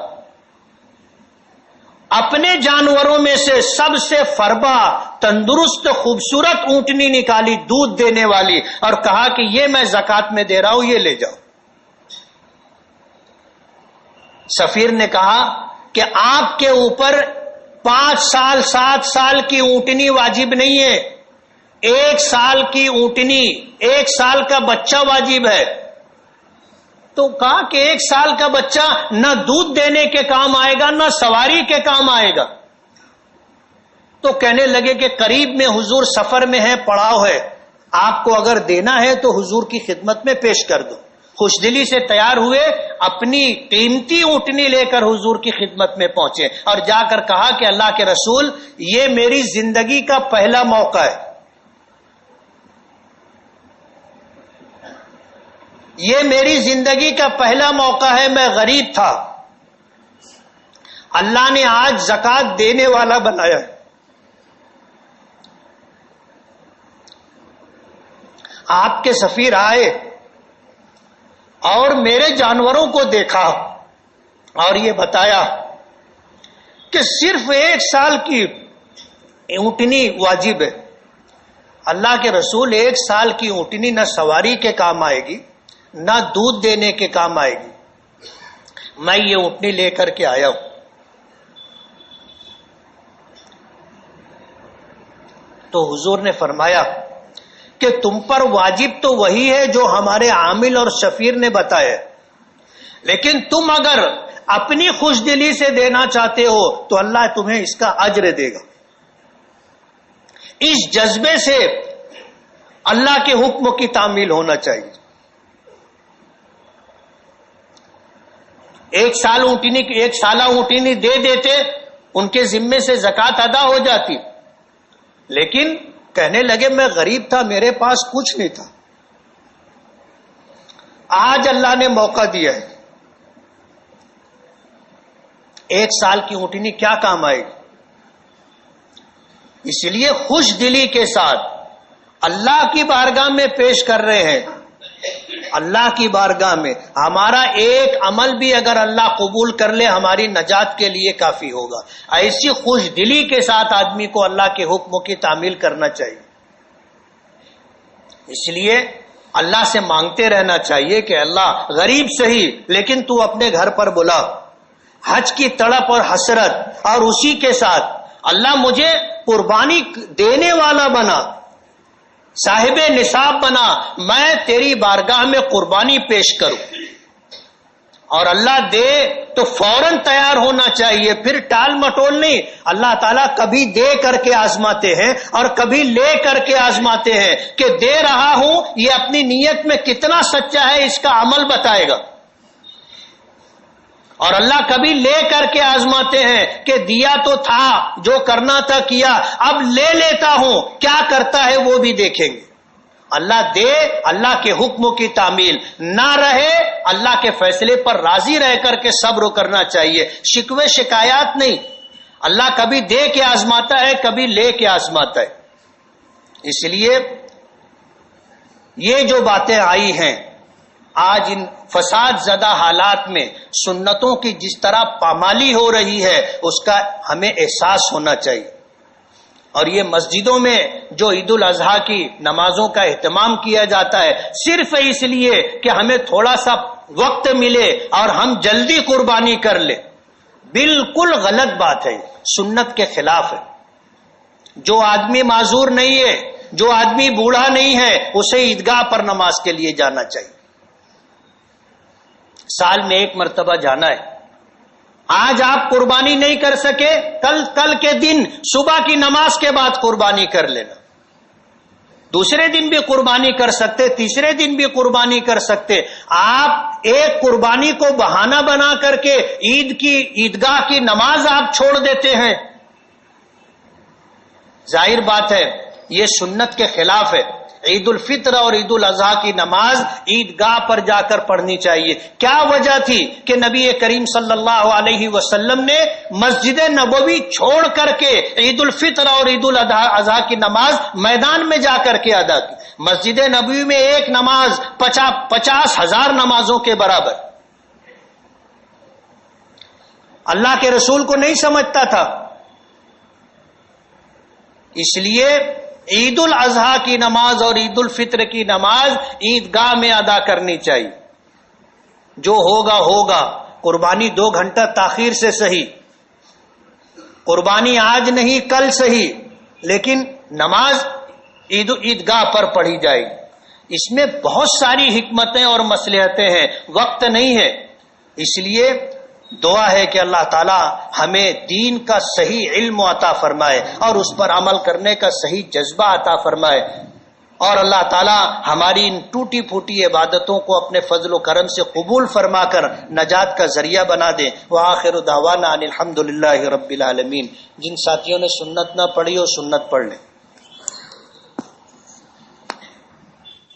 اپنے جانوروں میں سے سب سے فربا، تندرست، خوبصورت اونٹنی نکالی، دودھ دینے والی، اور کہا کہ یہ میں زکوٰۃ میں دے رہا ہوں، یہ لے جاؤ۔ سفیر نے کہا کہ آپ کے اوپر 5 سال 7 سال کی اونٹنی واجب نہیں ہے، 1 سال کی اونٹنی، 1 سال کا بچہ واجب ہے۔ تو کہا کہ 1 سال کا بچہ نہ دودھ دینے کے کام آئے گا، نہ سواری کے کام آئے گا۔ تو کہنے لگے کہ قریب میں حضور سفر میں ہے، پڑاؤ ہے، آپ کو اگر دینا ہے تو حضور کی خدمت میں پیش کر دو۔ خوش دلی سے تیار ہوئے، اپنی قیمتی اونٹنی لے کر حضور کی خدمت میں پہنچے، اور جا کر کہا کہ اللہ کے رسول، یہ میری زندگی کا پہلا موقع ہے، یہ میری زندگی کا پہلا موقع ہے، میں غریب تھا، اللہ نے آج زکوٰۃ دینے والا بنایا ہے۔ آپ کے سفیر آئے اور میرے جانوروں کو دیکھا اور یہ بتایا کہ صرف 1 سال کی اونٹنی واجب ہے۔ اللہ کے رسول، 1 سال کی اونٹنی نہ سواری کے کام آئے گی، نہ دودھ دینے کے کام آئے گی، میں یہ اونٹنی لے کر کے آیا ہوں۔ تو حضور نے فرمایا کہ تم پر واجب تو وہی ہے جو ہمارے عامل اور سفیر نے بتایا، لیکن تم اگر اپنی خوش دلی سے دینا چاہتے ہو تو اللہ تمہیں اس کا اجر دے گا۔ اس جذبے سے اللہ کے حکم کی تعمیل ہونا چاہیے۔ 1 سالہ اونٹنی دے دیتے، ان کے ذمے سے زکوٰۃ ادا ہو جاتی، لیکن کہنے لگے میں غریب تھا، میرے پاس کچھ نہیں تھا، آج اللہ نے موقع دیا ہے، 1 سال کی اونٹنی کیا کام آئے گی؟ اس لیے خوش دلی کے ساتھ اللہ کی بارگاہ میں پیش کر رہے ہیں، اللہ کی بارگاہ میں ہمارا ایک عمل بھی اگر اللہ قبول کر لے ہماری نجات کے لیے کافی ہوگا. ایسی خوش دلی کے ساتھ آدمی کو اللہ کے حکموں کی تعمیل کرنا چاہیے. اس لیے اللہ سے مانگتے رہنا چاہیے کہ اللہ غریب صحیح لیکن تو اپنے گھر پر بلا. حج کی تڑپ اور حسرت اور اسی کے ساتھ اللہ مجھے قربانی دینے والا بنا, صاحب نصاب بنا, میں تیری بارگاہ میں قربانی پیش کروں. اور اللہ دے تو فوراً تیار ہونا چاہیے, پھر ٹال مٹول نہیں. اللہ تعالیٰ کبھی دے کر کے آزماتے ہیں اور کبھی لے کر کے آزماتے ہیں کہ دے رہا ہوں یہ اپنی نیت میں کتنا سچا ہے اس کا عمل بتائے گا. اور اللہ کبھی لے کر کے آزماتے ہیں کہ دیا تو تھا, جو کرنا تھا کیا, اب لے لیتا ہوں کیا کرتا ہے وہ بھی دیکھیں گے. اللہ دے, اللہ کے حکموں کی تعمیل نہ رہے, اللہ کے فیصلے پر راضی رہ کر کے صبر کرنا چاہیے, شکوے شکایات نہیں. اللہ کبھی دے کے آزماتا ہے کبھی لے کے آزماتا ہے. اس لیے یہ جو باتیں آئی ہیں آج ان فساد زدہ حالات میں سنتوں کی جس طرح پامالی ہو رہی ہے اس کا ہمیں احساس ہونا چاہیے. اور یہ مسجدوں میں جو عید الاضحیٰ کی نمازوں کا اہتمام کیا جاتا ہے صرف اس لیے کہ ہمیں تھوڑا سا وقت ملے اور ہم جلدی قربانی کر لیں, بالکل غلط بات ہے, سنت کے خلاف ہے. جو آدمی معذور نہیں ہے, جو آدمی بوڑھا نہیں ہے, اسے عیدگاہ پر نماز کے لیے جانا چاہیے. سال میں ایک مرتبہ جانا ہے. آج آپ قربانی نہیں کر سکے, کل کے دن صبح کی نماز کے بعد قربانی کر لینا. دوسرے دن بھی قربانی کر سکتے, تیسرے دن بھی قربانی کر سکتے. آپ ایک قربانی کو بہانہ بنا کر کے عیدگاہ کی نماز آپ چھوڑ دیتے ہیں. ظاہر بات ہے یہ سنت کے خلاف ہے. عید الفطر اور عید الاضحیٰ کی نماز عیدگاہ پر جا کر پڑھنی چاہیے. کیا وجہ تھی کہ نبی کریم صلی اللہ علیہ وسلم نے مسجد نبوی چھوڑ کر کے عید الفطر اور عید الاضحیٰ کی نماز میدان میں جا کر کے ادا کی؟ مسجد نبوی میں ایک نماز 50,000 نمازوں کے برابر. اللہ کے رسول کو نہیں سمجھتا تھا, اس لیے عید الاضحیٰ کی نماز اور عید الفطر کی نماز عیدگاہ میں ادا کرنی چاہیے. جو ہوگا ہوگا, قربانی 2 گھنٹہ تاخیر سے صحیح, قربانی آج نہیں کل صحیح, لیکن نماز عیدگاہ پر پڑھی جائے گی. اس میں بہت ساری حکمتیں اور مصلحتیں ہیں, وقت نہیں ہے. اس لیے دعا ہے کہ اللہ تعالی ہمیں دین کا صحیح علم عطا فرمائے اور اس پر عمل کرنے کا صحیح جذبہ عطا فرمائے, اور اللہ تعالی ہماری ان ٹوٹی پھوٹی عبادتوں کو اپنے فضل و کرم سے قبول فرما کر نجات کا ذریعہ بنا دے. وآخر دعوانا ان الحمدللہ رب العالمین. جن ساتھیوں نے سنت نہ پڑھی ہو سنت پڑھ لیں.